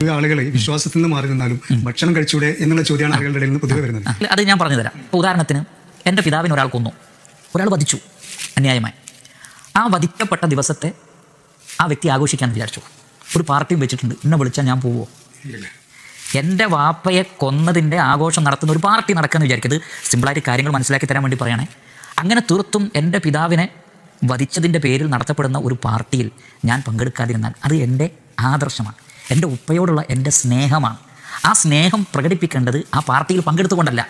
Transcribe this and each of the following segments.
ആളുകൾ വിശ്വാസത്തിൽ നിന്ന് മാറി നിന്നാലും ഭക്ഷണം കഴിച്ചൂടെ എന്നുള്ള ചോദ്യമാണ് ആളുകളുടെ ഇടയിൽ നിന്ന് പൊതുവെ വരുന്നത്. അത് ഞാൻ പറഞ്ഞു തരാം. ഇപ്പോൾ ഉദാഹരണത്തിന് എൻ്റെ പിതാവിനെ ഒരാൾ കൊന്നു, ഒരാൾ വധിച്ചു അന്യായമായി. ആ വധിക്കപ്പെട്ട ദിവസത്തെ ആ വ്യക്തി ആഘോഷിക്കാൻ വിചാരിച്ചു. ഒരു പാർട്ടിയും വെച്ചിട്ടുണ്ട്, എന്നെ വിളിച്ചാൽ ഞാൻ പോവോ? എൻ്റെ വാപ്പയെ കൊന്നതിൻ്റെ ആഘോഷം നടത്തുന്ന ഒരു പാർട്ടി നടക്കാമെന്ന് വിചാരിക്കുന്നത്. സിമ്പിളായിട്ട് കാര്യങ്ങൾ മനസ്സിലാക്കി തരാൻ വേണ്ടി പറയണേ. അങ്ങനെ തീർത്തും എൻ്റെ പിതാവിനെ വധിച്ചതിൻ്റെ പേരിൽ നടത്തപ്പെടുന്ന ഒരു പാർട്ടിയിൽ ഞാൻ പങ്കെടുക്കാതിരുന്നാൽ അത് എൻ്റെ ആദർശമാണ്, എൻ്റെ ഉപ്പയോടുള്ള എൻ്റെ സ്നേഹമാണ്. ആ സ്നേഹം പ്രകടിപ്പിക്കേണ്ടത് ആ പാർട്ടിയിൽ പങ്കെടുത്തുകൊണ്ടല്ല,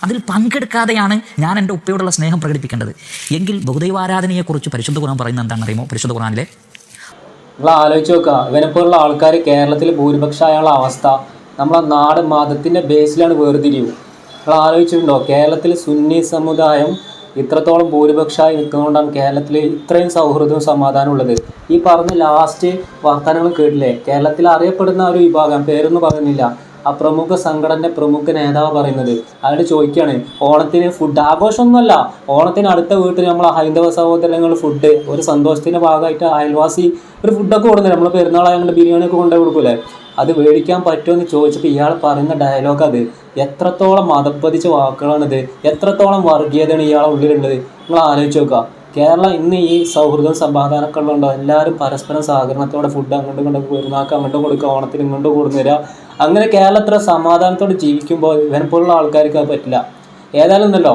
അതിൽ പങ്കെടുക്കാതെയാണ് ഞാൻ എൻ്റെ ഉപ്പയോടുള്ള സ്നേഹം പ്രകടിപ്പിക്കേണ്ടത്. എങ്കിൽ ബഹുദൈവാരാധനയെക്കുറിച്ച് പരിശുദ്ധ ഖുർആൻ പറയുന്നത് എന്താണെന്ന് അറിയുമോ? പരിശുദ്ധ ഖുർആനിലെ നിങ്ങൾ ആലോചിച്ച് നോക്കുക, ഇവനെപ്പോലുള്ള ആൾക്കാർ കേരളത്തിൽ ഭൂരിപക്ഷമായുള്ള അവസ്ഥ. നമ്മളെ നാട് മതത്തിൻ്റെ ബേസിലാണ് വേർതിരിവ്. നിങ്ങൾ ആലോചിച്ചിട്ടുണ്ടോ? കേരളത്തിൽ സുന്നി സമുദായം ഇത്രത്തോളം ഭൂരിപക്ഷമായി നിൽക്കുന്നതുകൊണ്ടാണ് കേരളത്തിൽ ഇത്രയും സൗഹൃദവും സമാധാനവും ഉള്ളത്. ഈ പറഞ്ഞ ലാസ്റ്റ് വാർത്താനങ്ങൾ കേട്ടില്ലേ? കേരളത്തിൽ അറിയപ്പെടുന്ന ഒരു വിഭാഗം, പേരൊന്നും പറയുന്നില്ല, ആ പ്രമുഖ സംഘടന പ്രമുഖ നേതാവ് പറയുന്നത്, അയാൾ ചോദിക്കുകയാണ്, ഓണത്തിന് ഫുഡ് ആഘോഷമൊന്നുമല്ല, ഓണത്തിന് അടുത്ത വീട്ടിൽ നമ്മൾ ഹൈന്ദവ സഹോദരങ്ങൾ ഫുഡ് ഒരു സന്തോഷത്തിൻ്റെ ഭാഗമായിട്ട് അയൽവാസി ഒരു ഫുഡൊക്കെ കൊടുക്കുന്നില്ല, നമ്മൾ പെരുന്നാളായതുകൊണ്ട് ബിരിയാണിയൊക്കെ കൊണ്ടുപോയി കൊടുക്കൂലേ, അത് മേടിക്കാൻ പറ്റുമെന്ന് ചോദിച്ചപ്പോൾ ഇയാൾ പറയുന്ന ഡയലോഗ്, അത് എത്രത്തോളം മതപ്പതിച്ച വാക്കുകളാണിത്, എത്രത്തോളം വർഗീയതയാണ് ഇയാളെ ഉള്ളിലുള്ളത്. നിങ്ങൾ ആലോചിച്ച് നോക്കുക. കേരളം ഇന്ന് ഈ സൗഹൃദം സമാധാനമൊക്കെ ഉള്ളതുകൊണ്ടോ എല്ലാവരും പരസ്പരം സഹകരണത്തോടെ ഫുഡ് അങ്ങോട്ടും ഇങ്ങോട്ട് പെരുന്നാൾക്ക് അങ്ങോട്ടും കൊടുക്കുക, ഓണത്തിന് ഇങ്ങോട്ട് കൊടുന്നുതരിക. അങ്ങനെ കേരളത്തിൽ സമാധാനത്തോടെ ജീവിക്കുമ്പോൾ ഇവനെപ്പോലുള്ള ആൾക്കാർക്ക് അത് പറ്റില്ല. ഏതായാലും ഉണ്ടല്ലോ,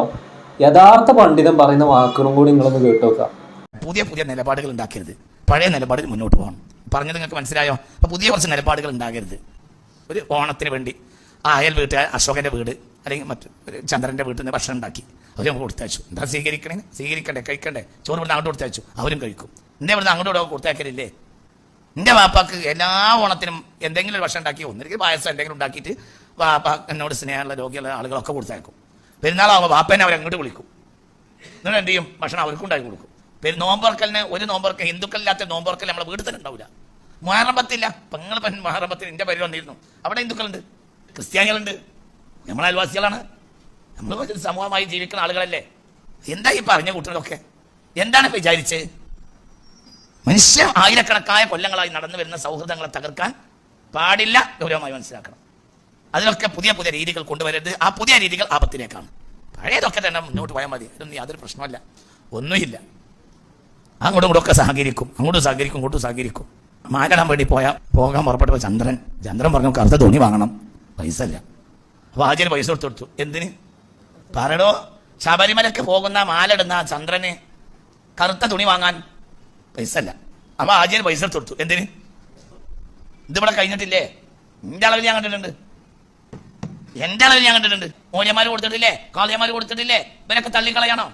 യഥാർത്ഥ പണ്ഡിതൻ പറയുന്ന വാക്കുകളും കൂടി നിങ്ങളൊന്ന് കേട്ടു നോക്കുക. പുതിയ പുതിയ നിലപാടുകൾ ഉണ്ടാക്കരുത്, പഴയ നിലപാടിൽ മുന്നോട്ട് പോകണം. പറഞ്ഞത് നിങ്ങൾക്ക് മനസ്സിലായോ? അപ്പോൾ പുതിയ കുറച്ച് നിലപാടുകൾ ഉണ്ടാകരുത്. ഒരു ഓണത്തിന് വേണ്ടി ആ അയൽ വീട്ടുകാർ അശോകൻ്റെ വീട് അല്ലെങ്കിൽ മറ്റു ചന്ദ്രൻ്റെ വീട്ടിൽ നിന്ന് ഭക്ഷണം ഉണ്ടാക്കി അവർ നമുക്ക് കൊടുത്തയച്ചു. എന്താ സ്വീകരിക്കണ്ടേ, കഴിക്കണ്ടേ? ചോറ് ഇവിടുന്ന് അങ്ങോട്ട് കൊടുത്തയച്ചു, അവരും കഴിക്കും. എൻ്റെ ഇവിടുന്ന് അങ്ങോട്ട് ഇവിടെ കൊടുത്തയക്കലില്ലേ? എൻ്റെ വാപ്പാക്ക് എല്ലാ ഓണത്തിനും എന്തെങ്കിലും ഒരു ഭക്ഷണം ഉണ്ടാക്കി, ഒന്നിരിക്കും പായസം എന്തെങ്കിലും ഉണ്ടാക്കിയിട്ട് വാപ്പ എന്നോട് സ്നേഹമുള്ള രോഗിയുള്ള ആളുകളൊക്കെ കൊടുത്തയക്കും. പെരുന്നാളാകുമ്പോൾ വാപ്പേനെ അവരങ്ങോട്ട് വിളിക്കും, എന്നിട്ട് എന്ത് ചെയ്യും? ഭക്ഷണം അവർക്കും ഉണ്ടാക്കി കൊടുക്കും. നോമ്പുറക്കലിന് ഒരു നോമ്പുറക്കൽ, ഹിന്ദുക്കളില്ലാത്ത നോമ്പുറക്കൽ നമ്മളെ വീട്ടിൽ തന്നെ ഉണ്ടാവില്ല. മുഹറമ്പത്തില്ല, പെങ്ങൾ മുഹറമ്പത്തിൽ എൻ്റെ പേര് വന്നിരുന്നു, അവിടെ ഹിന്ദുക്കളുണ്ട്, ക്രിസ്ത്യാനികളുണ്ട്, നമ്മളെ അയൽവാസികളാണ്, നമ്മൾ സമൂഹമായി ജീവിക്കുന്ന ആളുകളല്ലേ. എന്താ ഈ പറഞ്ഞ കൂട്ടുകളൊക്കെ? എന്താണ് വിചാരിച്ചത്? മനുഷ്യ ആയിരക്കണക്കായ കൊല്ലങ്ങളായി നടന്നു വരുന്ന സൗഹൃദങ്ങളെ തകർക്കാൻ പാടില്ല, ഗൗരവമായി മനസ്സിലാക്കണം. അതിലൊക്കെ പുതിയ പുതിയ രീതികൾ കൊണ്ടുവരരുത്. ആ പുതിയ രീതികൾ ആപത്തിലേക്കാണ്. പഴയതൊക്കെ തന്നെ മുന്നോട്ട് പോയാൽ മതി, ഇതൊന്നും യാതൊരു പ്രശ്നമല്ല, ഒന്നുമില്ല. അങ്ങോട്ടും ഇങ്ങോട്ടൊക്കെ സഹകരിക്കും, അങ്ങോട്ടും സഹകരിക്കും, ഇങ്ങോട്ടും സഹകരിക്കും. മാലിടാൻ വേണ്ടി പോകാൻ പുറപ്പെട്ടപ്പോൾ ചന്ദ്രൻ പറഞ്ഞു കറുത്ത തുണി വാങ്ങണം, പൈസ ഇല്ല. അപ്പോൾ ആചാര്യ പൈസ കൊടുത്തു. എന്തിന് പറയണോ? ശബരിമലക്ക് പോകുന്ന മാലിടുന്ന ചന്ദ്രന് കറുത്ത തുണി വാങ്ങാൻ പൈസ ഇല്ല. അപ്പോൾ ആചാര്യ പൈസ കൊടുത്തു. എന്തിന്? ഇതിവിടെ കഴിഞ്ഞിട്ടില്ലേ? എൻ്റെ അളവിൽ ഞാൻ കണ്ടിട്ടുണ്ട്, എൻ്റെ അളവിൽ ഞാൻ കണ്ടിട്ടുണ്ട്. മൂല്യന്മാർ കൊടുത്തിട്ടില്ലേ, കാളിയന്മാർ കൊടുത്തിട്ടില്ലേ? ഇവരൊക്കെ തള്ളിക്കളയാണോ?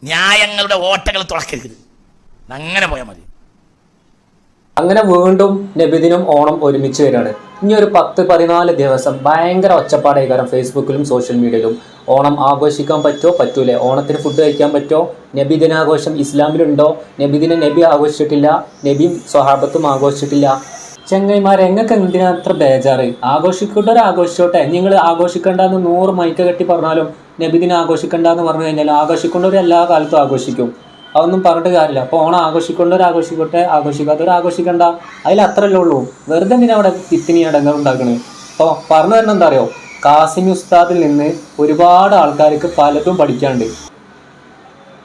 ന്യായങ്ങളുടെ ഓട്ടകൾ തുറക്കരുത്, അങ്ങനെ പോയാൽ മതി. അങ്ങനെ വീണ്ടും നബിദിനും ഓണം ഒരുമിച്ച് വരികയാണ്. ഇനി ഒരു 10-14 ദിവസം ഭയങ്കര ഒച്ചപ്പാടായിക്കാരം ഫേസ്ബുക്കിലും സോഷ്യൽ മീഡിയയിലും. ഓണം ആഘോഷിക്കാൻ പറ്റുമോ പറ്റൂലേ? ഓണത്തിന് ഫുഡ് കഴിക്കാൻ പറ്റുമോ? നബിദിനാഘോഷം ഇസ്ലാമിലുണ്ടോ? നബിദിനം നബി ആഘോഷിച്ചിട്ടില്ല, നബിയും സ്വഹാബത്തും ആഘോഷിച്ചിട്ടില്ല. ചെങ്ങൈമാരെ, എങ്ങൾക്ക് എന്തിനാ അത്ര ബേജാറ്? ആഘോഷിക്കട്ടവർ ആഘോഷിച്ചോട്ടെ. നിങ്ങൾ ആഘോഷിക്കേണ്ടെന്ന് 100 മൈക്ക കെട്ടി പറഞ്ഞാലും നബിദിനം ആഘോഷിക്കേണ്ടെന്ന് പറഞ്ഞു കഴിഞ്ഞാൽ ആഘോഷിക്കേണ്ടവർ എല്ലാ കാലത്തും ആഘോഷിക്കും. അതൊന്നും പറഞ്ഞിട്ട് കാര്യമില്ല. അപ്പോൾ ഓണം ആഘോഷിക്കേണ്ടവർ ആഘോഷിക്കട്ടെ, ആഘോഷിക്കാത്തവർ ആഘോഷിക്കണ്ട. അതിൽ അത്രയല്ലേ ഉള്ളൂ. വെറുതെ എന്തിനാ അവിടെ തിത്തിനി അടങ്ങൽ ഉണ്ടാക്കണേ? അപ്പോൾ പറഞ്ഞു തരണം എന്താ അറിയോ? കാസിം ഉസ്താദിൽ നിന്ന് ഒരുപാട് ആൾക്കാർക്ക് പലതും പഠിക്കാനുണ്ട്.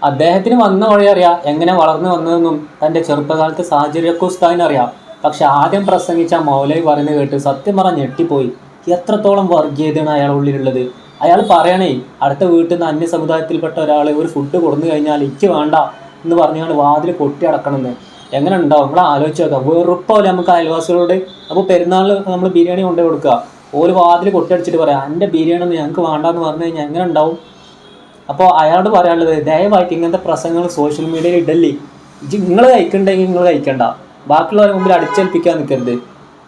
അദ്ദേഹത്തിന് വന്ന വഴി അറിയാം, എങ്ങനെ വളർന്നു വന്നതെന്നും തൻ്റെ ചെറുപ്പകാലത്തെ സാഹചര്യമൊക്കെ ഉസ്താദിനറിയാം. പക്ഷെ ആദ്യം പ്രസംഗിച്ച മൗലവി പറയുന്നത് കേട്ട് സത്യം പറഞ്ഞാൽ ഞെട്ടിപ്പോയി. എത്രത്തോളം വർഗീയതയാണ് അയാളുടെ ഉള്ളിലുള്ളത്. അയാൾ പറയണേ, അടുത്ത വീട്ടിൽ നിന്ന് അന്യ സമുദായത്തിൽപ്പെട്ട ഒരാൾ ഒരു ഫുഡ് കൊടുന്നു കഴിഞ്ഞാൽ എനിക്ക് വേണ്ട എന്ന് പറഞ്ഞാൽ വാതിൽ പൊട്ടി അടക്കണമെന്ന്. എങ്ങനെ ഉണ്ടാവും? നമ്മൾ ആലോചിച്ച് നോക്കാം. വെറുപ്പോലെ നമുക്ക് അയൽവാസികളോട്. അപ്പോൾ പെരുന്നാളിൽ നമ്മൾ ബിരിയാണി കൊണ്ടുപോയി കൊടുക്കുക, ഒരു വാതിൽ കൊട്ടിയടിച്ചിട്ട് പറയാം എൻ്റെ ബിരിയാണി ഒന്നും ഞങ്ങൾക്ക് വേണ്ടാന്ന് പറഞ്ഞു കഴിഞ്ഞാൽ എങ്ങനെ ഉണ്ടാവും? അപ്പോൾ അയാളോട് പറയാനുള്ളത്, ദയവായിട്ട് ഇങ്ങനത്തെ പ്രസംഗങ്ങൾ സോഷ്യൽ മീഡിയയിൽ ഇടല്ലേ. നിങ്ങൾ കഴിക്കണ്ടെങ്കിൽ നിങ്ങൾ കഴിക്കണ്ട, ബാക്കിയുള്ളവരെ മുമ്പിൽ അടിച്ചേൽപ്പിക്കാൻ നിൽക്കരുത്,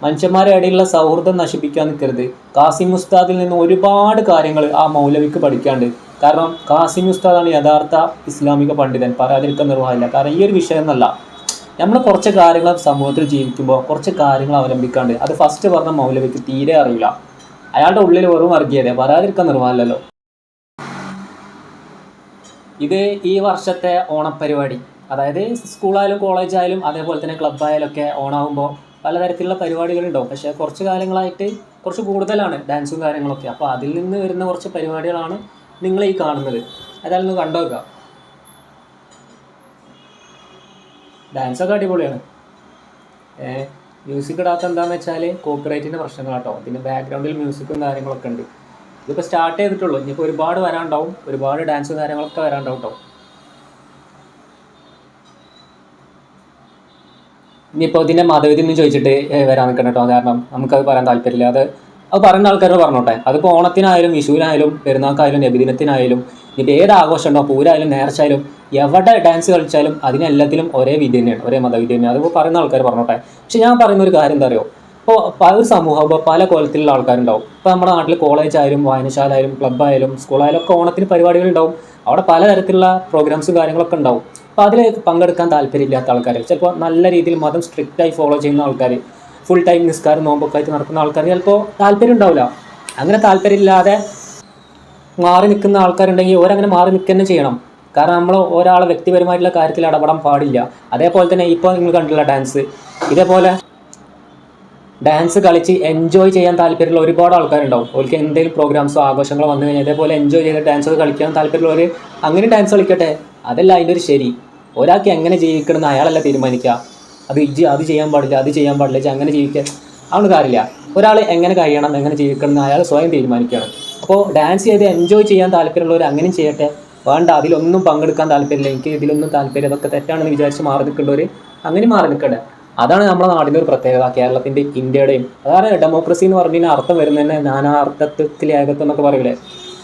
മനുഷ്യന്മാരുടെ ഇടയിലുള്ള സൗഹൃദം നശിപ്പിക്കാൻ നിൽക്കരുത്. കാസിം ഉസ്താദിൽ നിന്ന് ഒരുപാട് കാര്യങ്ങൾ ആ മൗലവിക്ക് പഠിക്കാണ്ട്. കാരണം കാസിം ഉസ്താദാണ് യഥാർത്ഥ ഇസ്ലാമിക പണ്ഡിതൻ, പറയാതിരിക്കാൻ നിർവാഹമില്ല. കാരണം ഈ ഒരു വിഷയം എന്നല്ല, നമ്മൾ കുറച്ച് കാര്യങ്ങൾ സമൂഹത്തിൽ ജീവിക്കുമ്പോൾ കുറച്ച് കാര്യങ്ങൾ അവലംബിക്കാണ്ട്. അത് ഫസ്റ്റ് പറഞ്ഞ മൗലവിക്ക് തീരെ അറിയില്ല. അയാളുടെ ഉള്ളിൽ വെറും വർഗീയത, പറയാതിരിക്കാൻ നിർവാഹമില്ലല്ലോ. ഇത് ഈ വർഷത്തെ ഓണപ്പരിപാടി, അതായത് സ്കൂളായാലും കോളേജായാലും അതേപോലെ തന്നെ ക്ലബ്ബായാലും ഒക്കെ ഓണാകുമ്പോൾ പലതരത്തിലുള്ള പരിപാടികളുണ്ടാവും. പക്ഷേ കുറച്ച് കാലങ്ങളായിട്ട് കുറച്ച് കൂടുതലാണ് ഡാൻസും കാര്യങ്ങളൊക്കെ. അപ്പോൾ അതിൽ നിന്ന് വരുന്ന കുറച്ച് പരിപാടികളാണ് നിങ്ങൾ ഈ കാണുന്നത്. ഏതായാലും ഒന്ന് കണ്ടുവെക്കാം. ഡാൻസൊക്കെ അടിപൊളിയാണ്. മ്യൂസിക് ഇടാത്ത എന്താണെന്ന് വെച്ചാൽ കോപ്പിറൈറ്റിൻ്റെ പ്രശ്നങ്ങളാട്ടോ. പിന്നെ ബാക്ക്ഗ്രൗണ്ടിൽ മ്യൂസിക്കും കാര്യങ്ങളൊക്കെ ഉണ്ട്. ഇതിപ്പോൾ സ്റ്റാർട്ട് ചെയ്തിട്ടുള്ളൂ. ഇനിയിപ്പോൾ ഒരുപാട് വരാനുണ്ടാവും, ഒരുപാട് ഡാൻസും കാര്യങ്ങളൊക്കെ വരാനുണ്ടാവും കേട്ടോ. ഇനിയിപ്പോൾ ഇതിൻ്റെ മതവിധി എന്ന് ചോദിച്ചിട്ട് വരാൻ നിൽക്കണം കേട്ടോ. കാരണം നമുക്കത് പറയാൻ താല്പര്യമില്ല. അത് പറയുന്ന ആൾക്കാരോട് പറഞ്ഞോട്ടെ. അതിപ്പോൾ ഓണത്തിനായാലും വിഷുവിനായാലും പെരുന്നാൾക്കായാലും നബിദിനത്തിനായാലും ഇനിയിപ്പോൾ ഏത് ആഘോഷം ഉണ്ടോ, പൂരായാലും നേർച്ചയായാലും എവിടെ ഡാൻസ് കളിച്ചാലും അതിനെല്ലാത്തിലും ഒരേ വിധി തന്നെയാണ്, ഒരേ മതവിധി തന്നെയാണ്. അതിപ്പോൾ പറയുന്ന ആൾക്കാർ പറഞ്ഞോട്ടെ. പക്ഷെ ഞാൻ പറയുന്ന ഒരു കാര്യം എന്താ അറിയോ, ഇപ്പോൾ ഒരു സമൂഹം ഇപ്പോൾ പല കോലത്തിലുള്ള ആൾക്കാരുണ്ടാവും. ഇപ്പോൾ നമ്മുടെ നാട്ടിൽ കോളേജ് ആയാലും വായനശാല ആയാലും ക്ലബ്ബായാലും സ്കൂളായാലും ഒക്കെ ഓണത്തിന് പരിപാടികളുണ്ടാവും. അവിടെ പലതരത്തിലുള്ള പ്രോഗ്രാംസും കാര്യങ്ങളൊക്കെ ഉണ്ടാവും. അപ്പോൾ അതിൽ പങ്കെടുക്കാൻ താല്പര്യമില്ലാത്ത ആൾക്കാർ, ചിലപ്പോൾ നല്ല രീതിയിൽ മതം സ്ട്രിക്റ്റായി ഫോളോ ചെയ്യുന്ന ആൾക്കാർ, ഫുൾ ടൈം നിസ്കാരം നോമ്പൊക്കെ ആയിട്ട് നടക്കുന്ന ആൾക്കാർ ചിലപ്പോൾ താല്പര്യം ഉണ്ടാവില്ല. അങ്ങനെ താല്പര്യമില്ലാതെ മാറി നിൽക്കുന്ന ആൾക്കാരുണ്ടെങ്കിൽ ഓരങ്ങനെ മാറി നിൽക്കുക തന്നെ ചെയ്യണം. കാരണം നമ്മൾ ഒരാളെ വ്യക്തിപരമായിട്ടുള്ള കാര്യത്തിൽ ഇടപെടാൻ പാടില്ല. അതേപോലെ തന്നെ ഇപ്പോൾ നിങ്ങൾ കണ്ടില്ല ഡാൻസ്, ഇതേപോലെ ഡാൻസ് കളിച്ച് എൻജോയ് ചെയ്യാൻ താല്പര്യമുള്ള ഒരുപാട് ആൾക്കാരുണ്ടാവും. അവർക്ക് എന്തെങ്കിലും പ്രോഗ്രാംസോ ആഘോഷങ്ങളോ വന്നു കഴിഞ്ഞാൽ ഇതേപോലെ എൻജോയ് ചെയ്ത് ഡാൻസൊക്കെ കളിക്കാൻ താല്പര്യമുള്ളവർ അങ്ങനെ ഡാൻസ് കളിക്കട്ടെ. അതല്ല അതിൻ്റെ ഒരു ശരി. ഒരാൾക്ക് എങ്ങനെ ജീവിക്കണമെന്ന് അയാളല്ല തീരുമാനിക്കുക. അത് ചെയ്യാൻ പാടില്ല, അത് ചെയ്യാൻ പാടില്ല, അങ്ങനെ ജീവിക്കാൻ അതൊന്നും കാര്യമില്ല. ഒരാൾ എങ്ങനെ കഴിയണം, എങ്ങനെ ജീവിക്കണം അയാൾ സ്വയം തീരുമാനിക്കുകയാണ്. അപ്പോൾ ഡാൻസ് ചെയ്ത് എൻജോയ് ചെയ്യാൻ താല്പര്യമുള്ളവർ അങ്ങനെയും ചെയ്യട്ടെ. വേണ്ട അതിലൊന്നും പങ്കെടുക്കാൻ താല്പര്യമില്ല, എനിക്ക് ഇതിലൊന്നും താല്പര്യം, അതൊക്കെ തെറ്റാണെന്ന് വിചാരിച്ച് മാറി നിൽക്കേണ്ടവർ അങ്ങനെ മാറി നിൽക്കട്ടെ. അതാണ് നമ്മുടെ നാടിൻ്റെ ഒരു പ്രത്യേകത, കേരളത്തിൻ്റെ ഇന്ത്യയുടെയും. അതാണ് ഡെമോക്രസി എന്ന് പറഞ്ഞു കഴിഞ്ഞാൽ അർത്ഥം വരുന്നതന്നെ നാനാർത്ഥത്തിൽ ഏകത്വം എന്നൊക്കെ പറയൂലേ,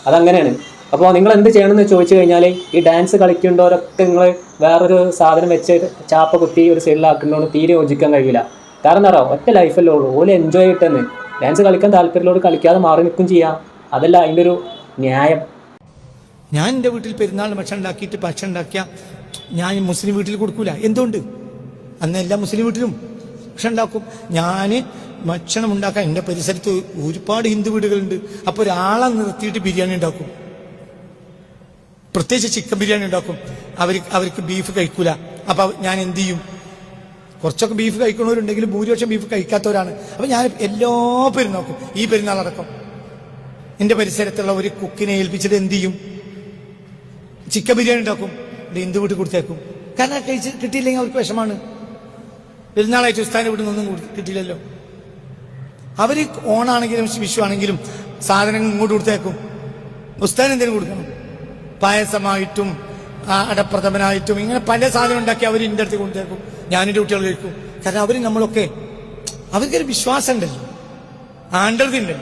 അതങ്ങനെയാണ്. അപ്പോൾ നിങ്ങൾ എന്ത് ചെയ്യണമെന്ന് ചോദിച്ചു കഴിഞ്ഞാൽ ഈ ഡാൻസ് കളിക്കേണ്ടവരൊക്കെ നിങ്ങൾ വേറൊരു സാധനം വെച്ച് ചാപ്പ കുത്തി ഒരു സൈഡിലാക്കുന്നതുകൊണ്ട് തീരെ യോജിക്കാൻ കഴിയില്ല. കാരണം എന്താ പറയുക, ഒറ്റ ലൈഫല്ലേ ഉള്ളൂ, ഓല് എൻജോയ് ചെയ്തിട്ടെന്ന്. ഡാൻസ് കളിക്കാൻ താല്പര്യമുള്ളവർ കളിക്കാതെ മാറി നിൽക്കും ചെയ്യാം. അതല്ല അതിൻ്റെ ഒരു ന്യായം. ഞാൻ എൻ്റെ വീട്ടിൽ പെരുന്നാളിന് ഭക്ഷണം ഉണ്ടാക്കിയാൽ ഞാൻ മുസ്ലിം വീട്ടിൽ കൊടുക്കൂല. എന്തുകൊണ്ട്? അന്ന് എല്ലാ മുസ്ലിം വീട്ടിലും ഭക്ഷണം ഉണ്ടാക്കും. ഞാൻ ഭക്ഷണം ഉണ്ടാക്കാൻ എൻ്റെ പരിസരത്ത് ഒരുപാട് ഹിന്ദു വീടുകളുണ്ട്. അപ്പോൾ ഒരാളെ നിർത്തിയിട്ട് ബിരിയാണി ഉണ്ടാക്കും, പ്രത്യേകിച്ച് ചിക്കൻ ബിരിയാണി ഉണ്ടാക്കും. അവർക്ക് ബീഫ് കഴിക്കൂല. അപ്പോൾ ഞാൻ എന്ത് ചെയ്യും? കുറച്ചൊക്കെ ബീഫ് കഴിക്കുന്നവരുണ്ടെങ്കിലും ഭൂരിപക്ഷം ബീഫ് കഴിക്കാത്തവരാണ്. അപ്പോൾ ഞാൻ എല്ലാ പെരുന്നാൾക്കും, ഈ പെരുന്നാളടക്കം എൻ്റെ പരിസരത്തുള്ള ഒരു കുക്കിനെ ഏൽപ്പിച്ചിട്ട് എന്ത് ചെയ്യും? ചിക്കൻ ബിരിയാണി ഉണ്ടാക്കും, ഹിന്ദു വീട്ടിൽ കൊടുത്തേക്കും. കാരണം കിട്ടിയില്ലെങ്കിൽ അവർക്ക് വിഷമാണ്. പെരുന്നാളായിട്ട് ഉസ്താദിന്റെ വീട്ടിൽ നിന്നൊന്നും കിട്ടിയില്ലല്ലോ. അവർ ഓണാണെങ്കിലും വിഷു ആണെങ്കിലും സാധനങ്ങൾ ഇങ്ങോട്ട് കൊടുത്തേക്കും. ഉസ്താദിന് എന്തെങ്കിലും കൊടുക്കണം, പായസമായിട്ടും അടപ്രഥമനായിട്ടും ഇങ്ങനെ പല സാധനം ഉണ്ടാക്കി അവർ എൻ്റെ അടുത്ത് കൊടുത്തേക്കും. ഞാനെൻ്റെ കുട്ടികൾ കഴിക്കും. കാരണം അവർ നമ്മളൊക്കെ അവർക്കൊരു വിശ്വാസം ഉണ്ടല്ലോ, ആണ്ടതുണ്ടല്ലോ.